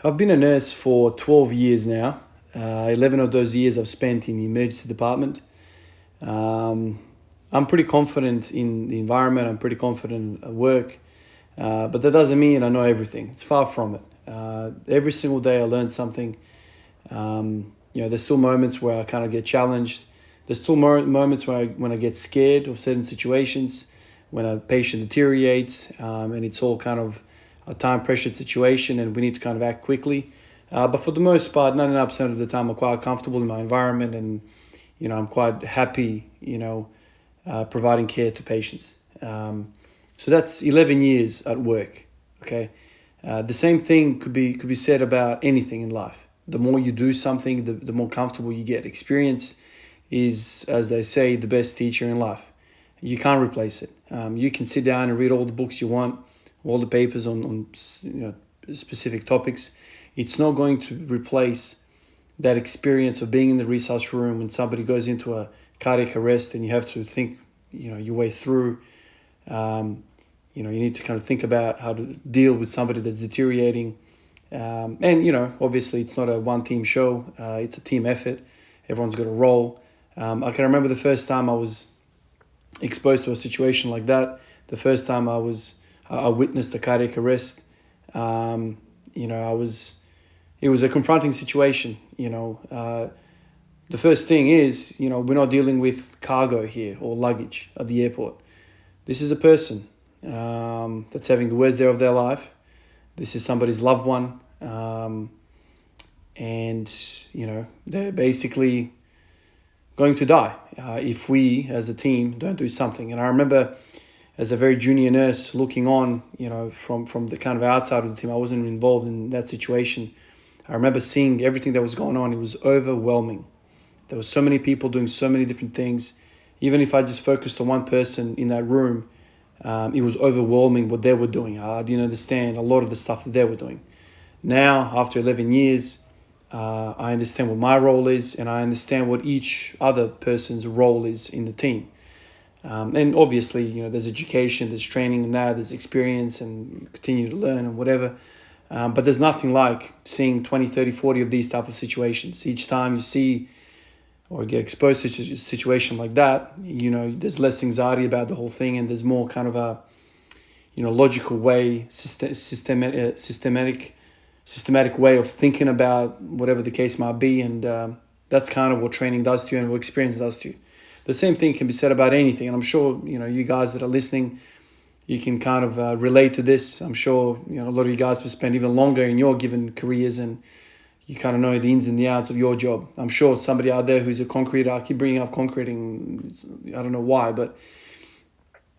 I've been a nurse for 12 years now. 11 of those years I've spent in the emergency department. Um, I'm pretty confident in the environment. I'm pretty confident at work. But that doesn't mean I know everything. It's far from it. Every single day I learn something. There's still moments where I kind of get challenged. There's still moments when I get scared of certain situations, when a patient deteriorates, and it's all kind of a time-pressured situation and we need to kind of act quickly. But for the most part, 99% of the time, I'm quite comfortable in my environment and, I'm quite happy, providing care to patients. So that's 11 years at work, okay? The same thing could be said about anything in life. The more you do something, the more comfortable you get. Experience is, as they say, the best teacher in life. You can't replace it. You can sit down and read all the books you want, all the papers on specific topics. It's not going to replace that experience of being in the resusc room when somebody goes into a cardiac arrest and you have to think, your way through. You need to kind of think about how to deal with somebody that's deteriorating. Obviously it's not a one-team show. It's a team effort. Everyone's got a role. I can remember the first time I was exposed to a situation like that. The first time I witnessed a cardiac arrest. It was a confronting situation. The first thing is, we're not dealing with cargo here or luggage at the airport. This is a person that's having the worst day of their life. This is somebody's loved one. They're basically going to die if we as a team don't do something. And I remember as a very junior nurse looking on, from the kind of outside of the team, I wasn't involved in that situation. I remember seeing everything that was going on. It was overwhelming. There were so many people doing so many different things. Even if I just focused on one person in that room, it was overwhelming what they were doing. I didn't understand a lot of the stuff that they were doing. Now, after 11 years, I understand what my role is and I understand what each other person's role is in the team. And obviously, there's education, there's training and there's experience and you continue to learn and whatever. But there's nothing like seeing 20, 30, 40 of these type of situations. Each time you see or get exposed to a situation like that, there's less anxiety about the whole thing and there's more kind of a, logical way, systematic way of thinking about whatever the case might be. And that's kind of what training does to you and what experience does to you. The same thing can be said about anything. And I'm sure, you guys that are listening, you can kind of relate to this. I'm sure, a lot of you guys have spent even longer in your given careers and you kind of know the ins and the outs of your job. I'm sure somebody out there who's a concreter, I keep bringing up concreting, I don't know why, but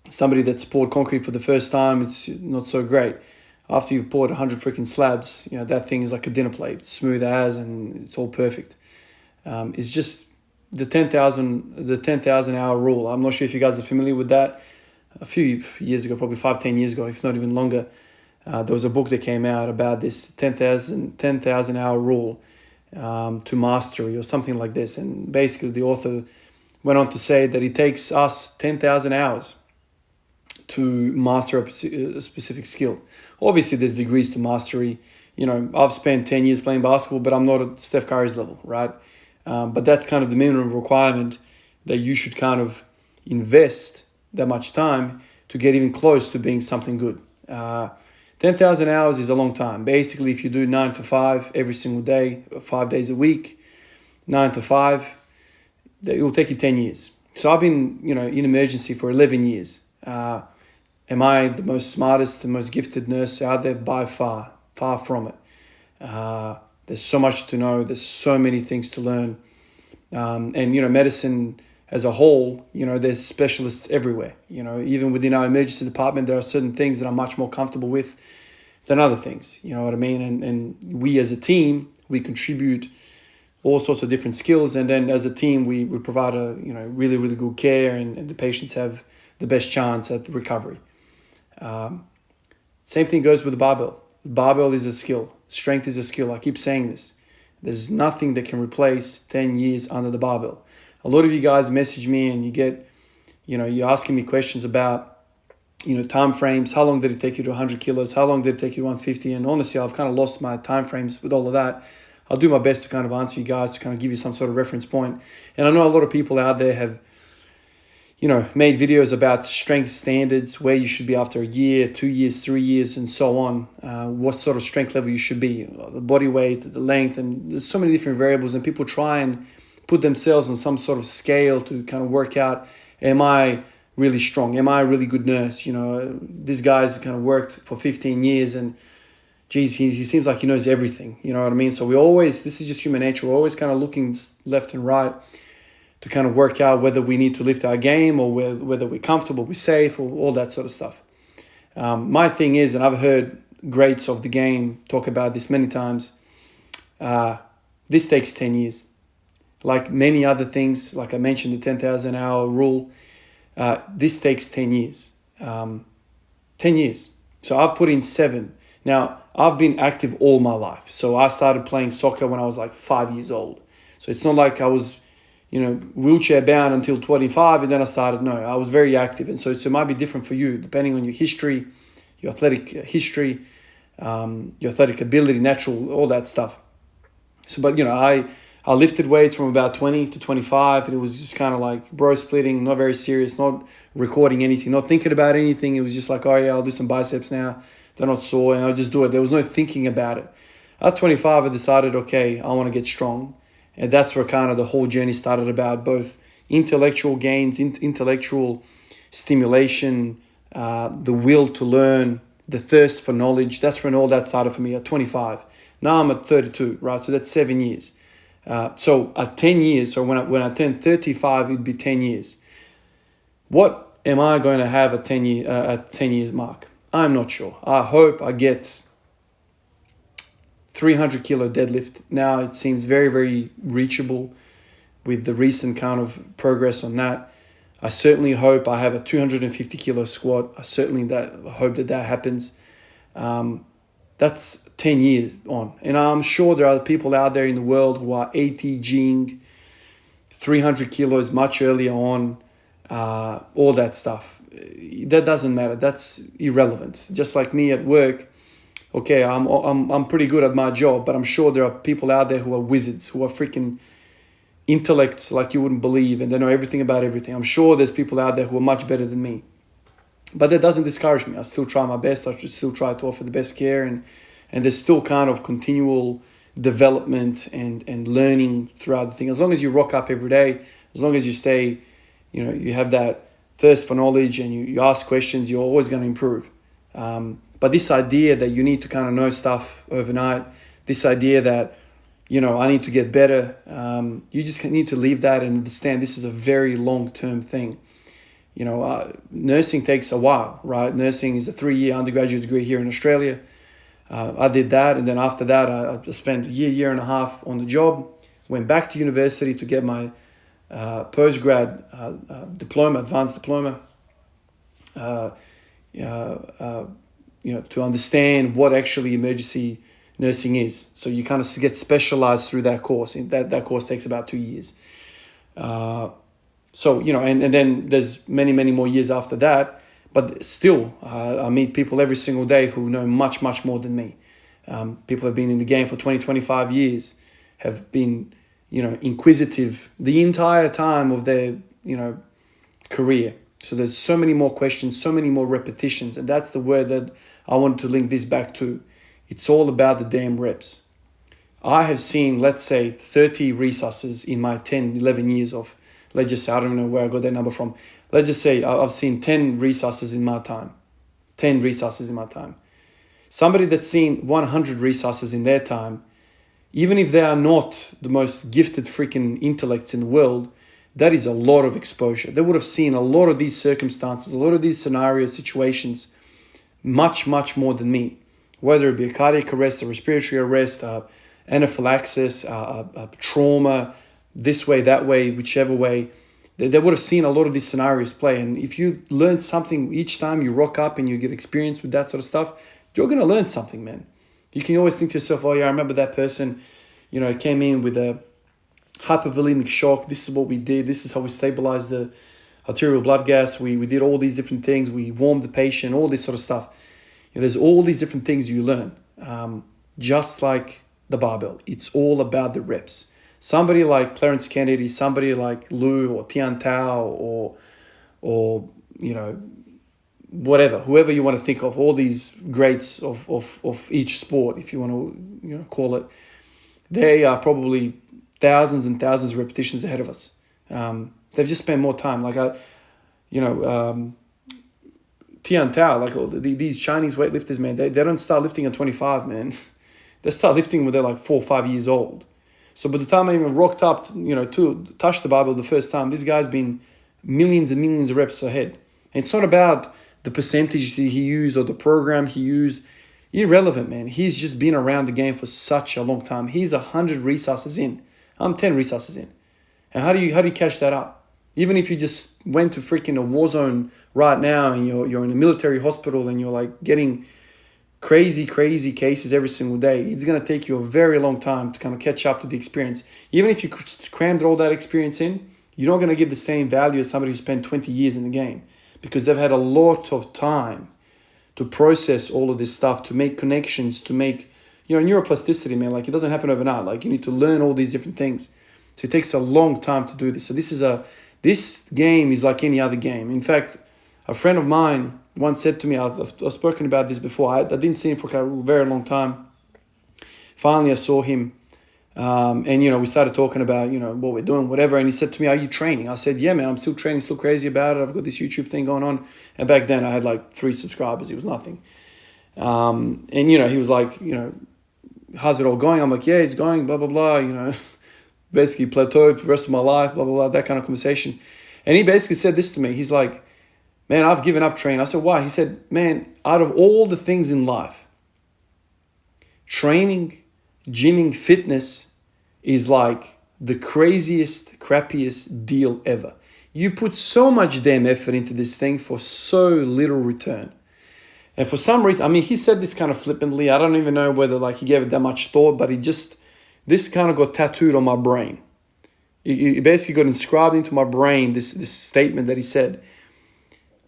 somebody that's poured concrete for the first time, it's not so great. After you've poured 100 freaking slabs, that thing is like a dinner plate. It's smooth as and it's all perfect. It's just the 10,000 hour rule. I'm not sure if you guys are familiar with that. A few years ago, probably 5-10 years ago, if not even longer, there was a book that came out about this 10,000 hour rule to mastery or something like this. And basically the author went on to say that it takes us 10,000 hours to master a specific skill. Obviously, there's degrees to mastery. I've spent 10 years playing basketball, but I'm not at Steph Curry's level, right? But that's kind of the minimum requirement that you should kind of invest that much time to get even close to being something good. 10,000 hours is a long time. Basically, if you do 9 to 5 every single day, 5 days a week, 9 to 5, it will take you 10 years. So I've been, in emergency for 11 years. Am I the most smartest, the most gifted nurse out there? By far, far from it. There's so much to know. There's so many things to learn. Medicine as a whole, there's specialists everywhere. Even within our emergency department, there are certain things that I'm much more comfortable with than other things. You know what I mean? And we as a team, we contribute all sorts of different skills. And then as a team, we provide a, really, really good care and the patients have the best chance at the recovery. Same thing goes with the barbell. The barbell is a skill. Strength is a skill. I keep saying this. There's nothing that can replace 10 years under the barbell. A lot of you guys message me and you get, you're asking me questions about time frames. How long did it take you to 100 kilos? How long did it take you to 150? And honestly, I've kind of lost my time frames with all of that. I'll do my best to kind of answer you guys, to kind of give you some sort of reference point. And I know a lot of people out there have, made videos about strength standards, where you should be after a year, 2 years, 3 years, and so on. What sort of strength level you should be, the body weight, the length, and there's so many different variables. And people try and put themselves on some sort of scale to kind of work out, am I really strong? Am I a really good nurse? This guy's kind of worked for 15 years and geez, he seems like he knows everything. You know what I mean? So this is just human nature. We're always kind of looking left and right to kind of work out whether we need to lift our game or whether we're comfortable, we're safe, or all that sort of stuff. My thing is, and I've heard greats of the game talk about this many times, this takes 10 years. Like many other things, like I mentioned, the 10,000 hour rule, this takes 10 years. 10 years. So I've put in 7. Now, I've been active all my life. So I started playing soccer when I was like 5 years old. So it's not like I was, wheelchair bound until 25 and then I started. No, I was very active. And so it might be different for you depending on your history, your athletic history, your athletic ability, natural, all that stuff. So, but, I lifted weights from about 20 to 25 and it was just kind of like bro splitting, not very serious, not recording anything, not thinking about anything. It was just like, oh yeah, I'll do some biceps now. They're not sore and I'll just do it. There was no thinking about it. At 25, I decided, okay, I want to get strong. And that's where kind of the whole journey started, about both intellectual gains, intellectual stimulation, the will to learn, the thirst for knowledge. That's when all that started for me at 25. Now I'm at 32, right? So that's 7 years. So at 10 years, so when I turn 35, it'd be 10 years. What am I going to have at 10 years mark? I'm not sure. I hope I get 300 kilo deadlift. Now it seems very, very reachable with the recent kind of progress on that. I certainly hope I have a 250 kilo squat. I certainly hope that happens. That's 10 years on. And I'm sure there are people out there in the world who are ATGing 300 kilos much earlier on, all that stuff. That doesn't matter. That's irrelevant. Just like me at work, okay, I'm pretty good at my job, but I'm sure there are people out there who are wizards, who are freaking intellects like you wouldn't believe, and they know everything about everything. I'm sure there's people out there who are much better than me. But that doesn't discourage me. I still try my best. I still try to offer the best care, and there's still kind of continual development and learning throughout the thing. As long as you rock up every day, as long as you stay, you have that thirst for knowledge and you ask questions, you're always going to improve. But this idea that you need to kind of know stuff overnight, this idea that, I need to get better, you just need to leave that and understand this is a very long-term thing. Nursing takes a while, right? Nursing is a 3-year undergraduate degree here in Australia. I did that, and then after that, I spent a year and a half on the job, went back to university to get my postgrad diploma, advanced diploma, to understand what actually emergency nursing is. So you kind of get specialized through that course. And that course takes about 2 years. So, and then there's many, many more years after that. But still, I meet people every single day who know much, much more than me. People have been in the game for 20, 25 years, have been, inquisitive the entire time of their, career. So there's so many more questions, so many more repetitions. And that's the word that I wanted to link this back to. It's all about the damn reps. I have seen, let's say, 30 resusces in my 10, 11 years of, let's just say, I don't know where I got that number from. Let's just say I've seen 10 resusces in my time. 10 resusces in my time. Somebody that's seen 100 resusces in their time, even if they are not the most gifted freaking intellects in the world, that is a lot of exposure. They would have seen a lot of these circumstances, a lot of these scenarios, situations, much, much more than me. Whether it be a cardiac arrest, a respiratory arrest, anaphylaxis, trauma, this way, that way, whichever way, they would have seen a lot of these scenarios play. And if you learn something each time you rock up and you get experience with that sort of stuff, you're going to learn something, man. You can always think to yourself, oh yeah, I remember that person, came in with a hypervolemic shock. This is what we did. This is how we stabilized the arterial blood gas. We did all these different things. We warmed the patient, all this sort of stuff. There's all these different things you learn. Just like the barbell, it's all about the reps. Somebody like Clarence Kennedy, somebody like Lou or Tian Tao or whatever, whoever you want to think of, all these greats of each sport, if you want to call it, they are probably thousands and thousands of repetitions ahead of us. They've just spent more time. Like Tian Tao, like these Chinese weightlifters, man, they don't start lifting at 25, man. They start lifting when they're like 4 or 5 years old. So by the time I even rocked up, to touch the barbell the first time, this guy's been millions and millions of reps ahead. And it's not about the percentage he used or the program he used. Irrelevant, man. He's just been around the game for such a long time. He's 100 resusces in. I'm 10 resusces in. And how do you catch that up? Even if you just went to freaking a war zone right now and you're in a military hospital and you're like getting crazy cases every single day, it's going to take you a very long time to kind of catch up to the experience. Even if you crammed all that experience in, you're not going to get the same value as somebody who spent 20 years in the game, because they've had a lot of time to process all of this stuff, to make connections, to make, neuroplasticity, man. Like, it doesn't happen overnight. Like, you need to learn all these different things. So it takes a long time to do this. So this game is like any other game. In fact, a friend of mine once said to me, I've spoken about this before. I didn't see him for a very long time. Finally, I saw him. And we started talking about, what we're doing, whatever. And he said to me, "Are you training?" I said, "Yeah, man, I'm still training, still crazy about it. I've got this YouTube thing going on." And back then I had like 3 subscribers. It was nothing. And, he was like, "How's it all going?" I'm like, "Yeah, it's going, blah, blah, blah, basically plateaued for the rest of my life, blah, blah, blah," that kind of conversation. And he basically said this to me. He's like, "Man, I've given up training." I said, "Why?" He said, "Man, out of all the things in life, training, gymming, fitness is like the craziest, crappiest deal ever. You put so much damn effort into this thing for so little return." And for some reason, he said this kind of flippantly. I don't even know whether like he gave it that much thought, but this kind of got tattooed on my brain. It basically got inscribed into my brain, this statement that he said.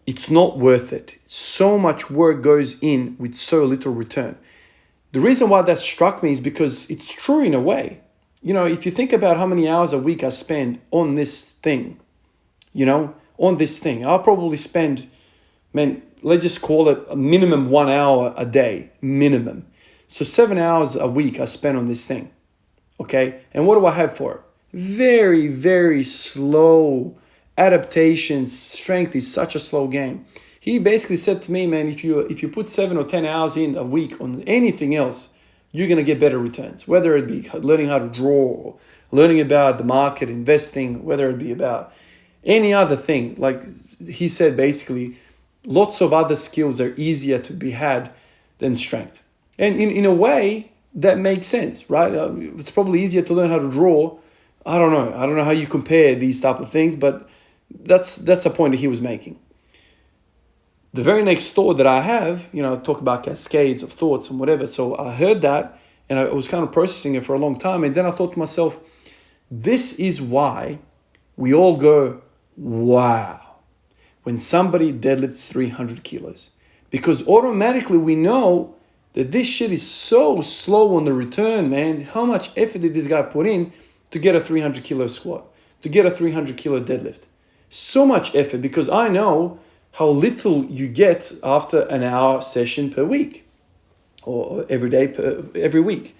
It's not worth it. So much work goes in with so little return. The reason why that struck me is because it's true in a way. If you think about how many hours a week I spend on this thing, I'll probably spend, man, let's just call it a minimum 1 hour a day, minimum. So 7 hours a week I spend on this thing, okay? And what do I have for it? Very, very slow adaptation. Strength is such a slow game. He basically said to me, man, if you put 7 or 10 hours in a week on anything else, you're going to get better returns, whether it be learning how to draw, or learning about the market, investing, whether it be about any other thing. Like he said, basically, lots of other skills are easier to be had than strength. And in a way, that makes sense, right? It's probably easier to learn how to draw. I don't know how you compare these type of things, but that's a point that he was making. The very next thought that I have, talk about cascades of thoughts and whatever. So I heard that and I was kind of processing it for a long time. And then I thought to myself, this is why we all go, wow, when somebody deadlifts 300 kilos. Because automatically we know that this shit is so slow on the return, man. How much effort did this guy put in to get a 300 kilo squat, to get a 300 kilo deadlift? So much effort, because I know how little you get after an hour session per week or every week.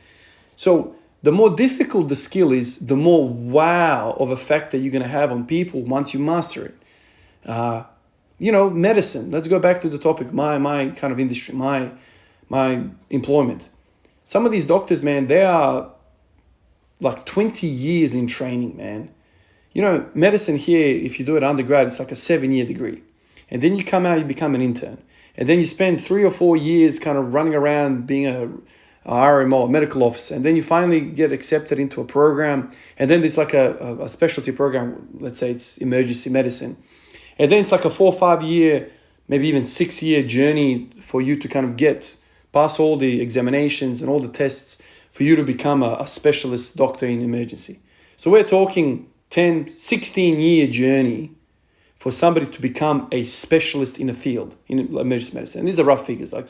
So the more difficult the skill is, the more wow of effect that you're going to have on people once you master it. Medicine. Let's go back to the topic, my kind of industry, my employment. Some of these doctors, man, they are like 20 years in training, man. Medicine here, if you do it undergrad, it's like a 7-year degree. And then you come out, you become an intern. And then you spend 3 or 4 years kind of running around being a RMO, a medical officer. And then you finally get accepted into a program. And then there's like a specialty program. Let's say it's emergency medicine. And then it's like a 4 or 5 year, maybe even 6-year journey for you to kind of get past all the examinations and all the tests for you to become a specialist doctor in emergency. So we're talking 10, 16-year journey for somebody to become a specialist in a field, in emergency medicine. And these are rough figures, like,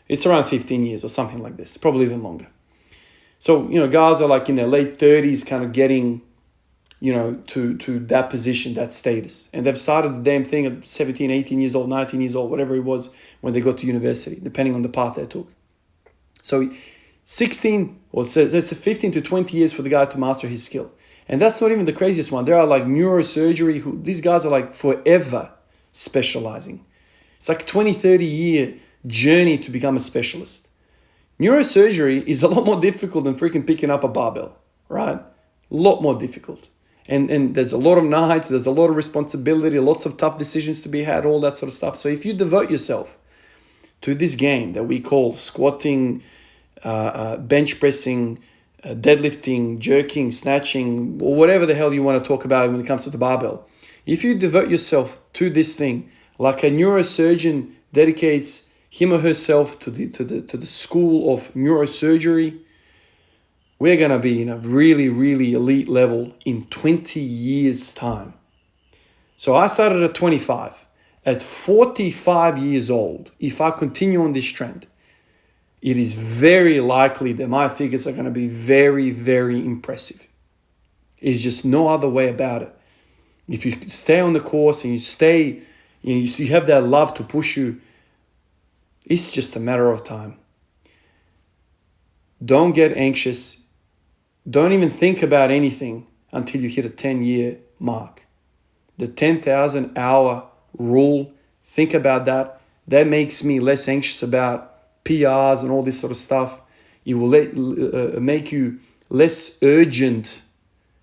it's around 15 years or something like this, probably even longer. So, guys are like in their late 30s kind of getting, to that position, that status. And they've started the damn thing at 17, 18 years old, 19 years old, whatever it was when they got to university, depending on the path they took. So 16 or that's 15 to 20 years for the guy to master his skill. And that's not even the craziest one. There are like neurosurgery, these guys are like forever specializing. It's like 20, 30 year journey to become a specialist. Neurosurgery is a lot more difficult than freaking picking up a barbell, right? A lot more difficult. And there's a lot of nights, there's a lot of responsibility, lots of tough decisions to be had, all that sort of stuff. So if you devote yourself to this game that we call squatting, bench pressing, deadlifting, jerking, snatching, or whatever the hell you want to talk about when it comes to the barbell. If you devote yourself to this thing, like a neurosurgeon dedicates him or herself to the school of neurosurgery, we're going to be in a really, really elite level in 20 years' time. So I started at 25. At 45 years old, if I continue on this trend, it is very likely that my figures are going to be very, very impressive. There's just no other way about it. If you stay on the course and you have that love to push you, it's just a matter of time. Don't get anxious. Don't even think about anything until you hit a 10-year mark. The 10,000 hour rule, think about that. That makes me less anxious about PRs and all this sort of stuff. It will make you less urgent.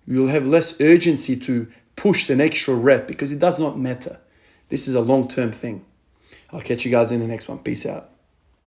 You'll have less urgency to push an extra rep because it does not matter. This is a long-term thing. I'll catch you guys in the next one. Peace out.